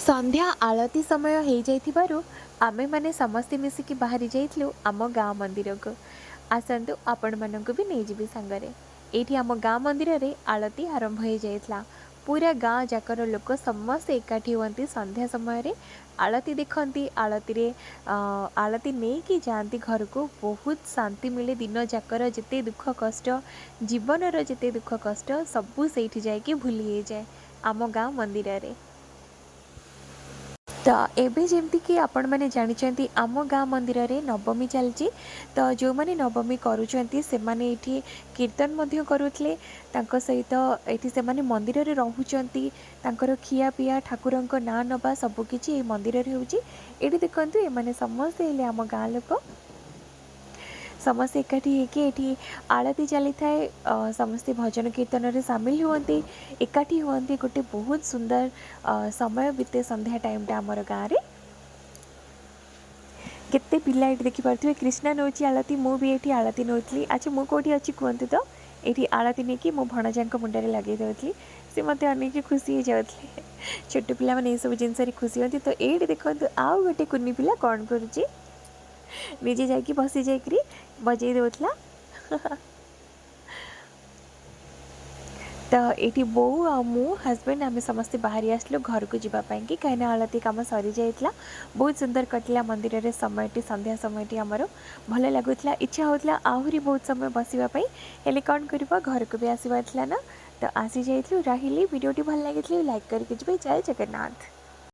संध्या आलती समय हो जाइथिबारु आमे माने समस्ते मिसिकी बाहरी जाइथिलु आम गाँ मंदिर को। आसतु आपण मानक भी नहीं जीवी सांगरे। एठी आम गाँ मंदिर रे आलती आरंभ हो जाइथिला। पूरा गाँ जाकर लोक समस्ते एकाठी हुअंती संध्या समय रे आलती देखती। आलती रे आलती नहीं कि जाती घर को। बहुत शांति मिले दिन जाकर जिते दुख कष्ट जीवन जिते दुख कष्ट सबू सेठी जाके भूली जाए आम गाँ मंदिर रे। तो एबे जेमती कि आपण मैंने जानी आम गाँ मंदिर रे नवमी चलची। तो जो मैंने नवमी करुँच से माने एठी कीर्तन मध्य करुले सहित एठी से माने मंदिर रे रहउचंती। तांकर खिया पिया ठाकुरंक ना नबा सबकिछि ए मंदिर रे होउची। एठी देखंतु ए माने समस्त एले आम गाँ लोक समस्ते एकाठी होके एठी आरती चली थाए। समस्ते भजन कीर्तन रे सामिल हुअंती एकाठी हुअंती। गोटे बहुत सुंदर समय बीते संध्या टाइमटा आमर गाँव रे। केते पिला एठी देखि पारथिबे कृष्णा नौची आलती मु भी एठी आलती नौतली। अच्छा मु कोठी अछि कहंतु तो एठी आलती ने कि मो भणजांक मुंडरे लगे देउतली। से मते अनेक खुशी हो जाउतले। छोटे पिला माने ए सब जिंस रे खुशी होती। तो एठी देखंतु आउ गोटे कुनी पिला कोन करूची निजे जाकि बसी जाकरी बजे देउतला। तो ये बो आ मु हजबैंड आम समस्ते बाहरी आसलु घर को जीवाई कि कहीं आलती कम सरी जाइए। बहुत सुंदर कटिला मंदिर रे समयटी संध्या समयटी आमर भल लगुला। इच्छा होता आहरी बहुत समय बसवाई हेले कौन कर घर को भी आसबार ना। तो आसी जाइलु रही वीडियोटी भल लगी लाइक करके जय जगन्नाथ।